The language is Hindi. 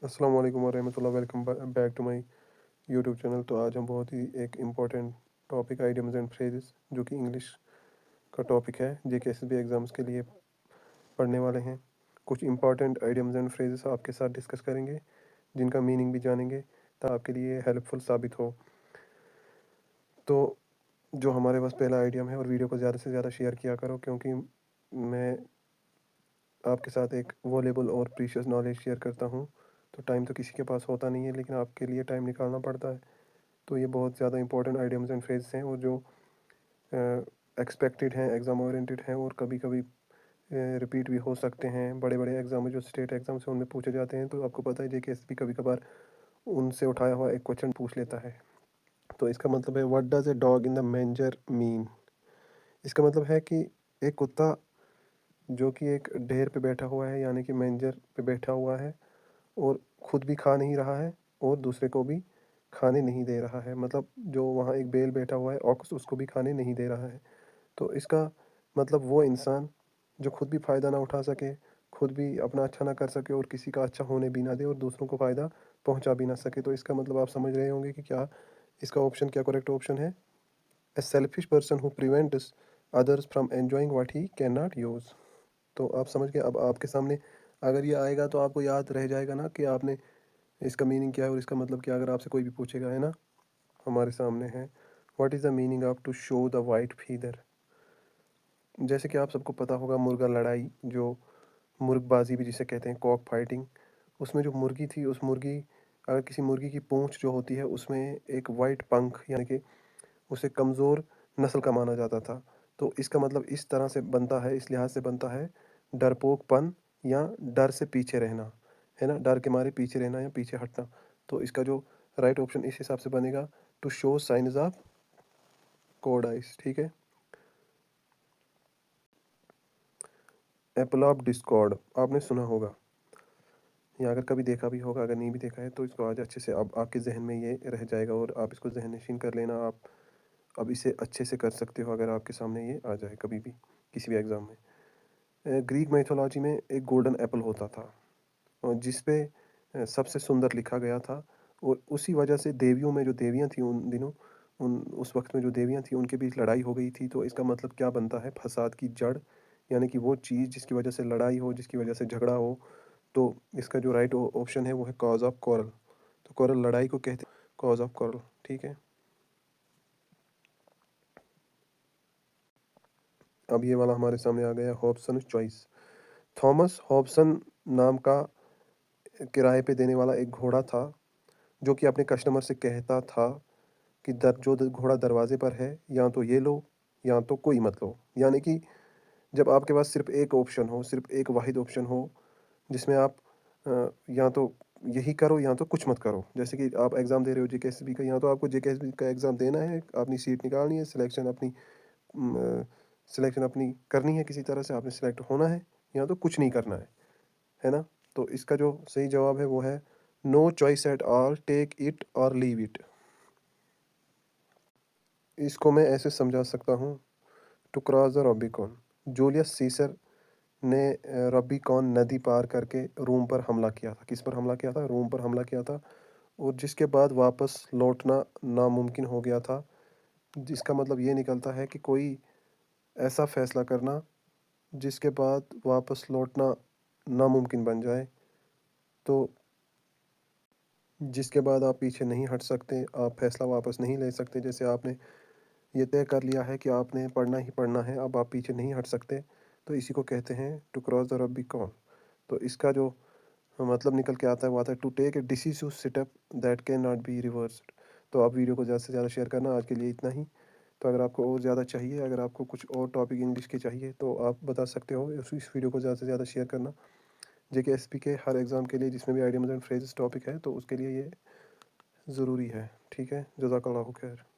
अस्सलाम वालेकुम वरहमतुल्लाह। Welcome back to my YouTube channel. तो आज हम बहुत ही एक important topic idioms and phrases जो कि इंग्लिश का टॉपिक है जेकेएसबी एग्ज़ाम्स के लिए पढ़ने वाले हैं। कुछ इम्पोर्टेंट आइडियम्स एंड फ्रेजेस आपके साथ डिस्कस करेंगे जिनका मीनिंग भी जानेंगे ताकि आपके लिए हेल्पफुल साबित हो। तो जो हमारे पास पहला आइडियम है, और वीडियो को ज़्यादा से ज़्यादा शेयर किया करो क्योंकि मैं आपके साथ एक वैल्यूएबल और प्रीशियस नॉलेज शेयर करता हूँ। तो टाइम तो किसी के पास होता नहीं है, लेकिन आपके लिए टाइम निकालना पड़ता है। तो ये बहुत ज़्यादा इंपॉर्टेंट आइडियम्स एंड फ्रेज हैं और जो एक्सपेक्टेड हैं, एग्ज़ाम ओरिएंटेड हैं और कभी कभी रिपीट भी हो सकते हैं। बड़े बड़े एग्ज़ाम जो स्टेट एग्ज़ाम्स हैं उनमें पूछे जाते हैं। तो आपको पता है जेकेएसपी कभी कभार उनसे उठाया हुआ एक क्वेश्चन पूछ लेता है। तो इसका मतलब है, what does a dog in the manger mean. इसका मतलब है कि एक कुत्ता जो कि एक ढेर पे बैठा हुआ है, यानी कि मैंजर पे बैठा हुआ है और खुद भी खा नहीं रहा है और दूसरे को भी खाने नहीं दे रहा है। मतलब जो वहाँ एक बेल बैठा हुआ है ऑक्स, उसको भी खाने नहीं दे रहा है। तो इसका मतलब वो इंसान जो खुद भी फ़ायदा ना उठा सके, खुद भी अपना अच्छा ना कर सके और किसी का अच्छा होने भी ना दे और दूसरों को फ़ायदा पहुंचा भी ना सके। तो इसका मतलब आप समझ रहे होंगे कि क्या इसका ऑप्शन, क्या करेक्ट ऑप्शन है। A selfish person who prevents others from enjoying what he can not use. तो आप समझ गए। अब आपके सामने अगर ये आएगा तो आपको याद रह जाएगा ना कि आपने इसका मीनिंग क्या है और इसका मतलब क्या है। अगर आपसे कोई भी पूछेगा, है ना। हमारे सामने है, what is the meaning of to show the white feather. जैसे कि आप सबको पता होगा, मुर्गा लड़ाई, जो मुर्गबाजी भी जिसे कहते हैं, कॉक फाइटिंग, उसमें जो मुर्गी थी, उस मुर्गी, अगर किसी मुर्गी की पूंछ जो होती है उसमें एक वाइट पंख, यानी कि उसे कमज़ोर नस्ल का माना जाता था। तो इसका मतलब इस तरह से बनता है, इस लिहाज से बनता है, डरपोकपन या डर से पीछे रहना, है ना। डर के मारे पीछे रहना या पीछे हटना। तो इसका जो राइट ऑप्शन इस हिसाब से बनेगा, टू शो साइंस ऑफ कोडाइस। ठीक है। एप्पल ऑफ डिस्कॉर्ड आपने सुना होगा, या अगर कभी देखा भी होगा। अगर नहीं भी देखा है तो इसको आज अच्छे से अब आपके जहन में ये रह जाएगा और आप इसको जहन नशीन कर लेना। आप अब इसे अच्छे से कर सकते हो अगर आपके सामने ये आ जाए कभी भी किसी भी एग्ज़ाम में। ग्रीक मैथोलॉजी में एक गोल्डन एप्पल होता था और जिस पे सबसे सुंदर लिखा गया था। और उसी वजह से देवियों में जो देवियां थी उन दिनों, उन उस वक्त में जो देवियां थी उनके बीच लड़ाई हो गई थी। तो इसका मतलब क्या बनता है, फसाद की जड़, यानी कि वो चीज़ जिसकी वजह से लड़ाई हो, जिसकी वजह से झगड़ा हो। तो इसका जो राइट ऑप्शन है वो है कॉज ऑफ कॉरल। तो कॉरल लड़ाई को कहते हैं, कॉज ऑफ कॉरल। ठीक है। अब ये वाला हमारे सामने आ गया, हॉब्सन चॉइस। थॉमस हॉब्सन नाम का किराए पे देने वाला एक घोड़ा था जो कि अपने कस्टमर से कहता था कि घोड़ा दरवाजे पर है, या तो ये लो या तो कोई मत लो। यानी कि जब आपके पास सिर्फ एक ऑप्शन हो, सिर्फ एक वाहिद ऑप्शन हो जिसमें आप या तो यही करो या तो कुछ मत करो। जैसे कि आप एग्ज़ाम दे रहे हो जेकेएसबी का, या तो आपको जेकेएसबी का एग्ज़ाम देना है, अपनी सीट निकालनी है, सिलेक्शन अपनी करनी है, किसी तरह से आपने सिलेक्ट होना है, या तो कुछ नहीं करना है ना। तो इसका जो सही जवाब है वो है no choice at all, take it और लीव इट। इसको मैं ऐसे समझा सकता हूँ, to cross the Rubicon. Julius Caesar ने रबिकॉन नदी पार करके रोम पर हमला किया था। किस पर हमला किया था? रोम पर हमला किया था। और जिसके बाद वापस लौटना नामुमकिन हो गया था। जिसका मतलब ये निकलता है कि कोई ऐसा फैसला करना जिसके बाद वापस लौटना नामुमकिन बन जाए। तो जिसके बाद आप पीछे नहीं हट सकते, आप फैसला वापस नहीं ले सकते। जैसे आपने ये तय कर लिया है कि आपने पढ़ना ही पढ़ना है, अब आप पीछे नहीं हट सकते। तो इसी को कहते हैं टू क्रॉस द रबिकॉन। तो इसका जो मतलब निकल के आता है वो आता है, to take a decisive step that can not be reversed. तो आप वीडियो को ज़्यादा से ज़्यादा शेयर करना। आज के लिए इतना ही। तो अगर आपको और ज़्यादा चाहिए, अगर आपको कुछ और टॉपिक इंग्लिश के चाहिए तो आप बता सकते हो। इस वीडियो को ज़्यादा से ज़्यादा शेयर करना। जेकेएसपी के हर एग्ज़ाम के लिए जिसमें भी आइडियम्स एंड फ्रेजेस टॉपिक है तो उसके लिए ये ज़रूरी है। ठीक है। जज़ाकल्लाहु खैर।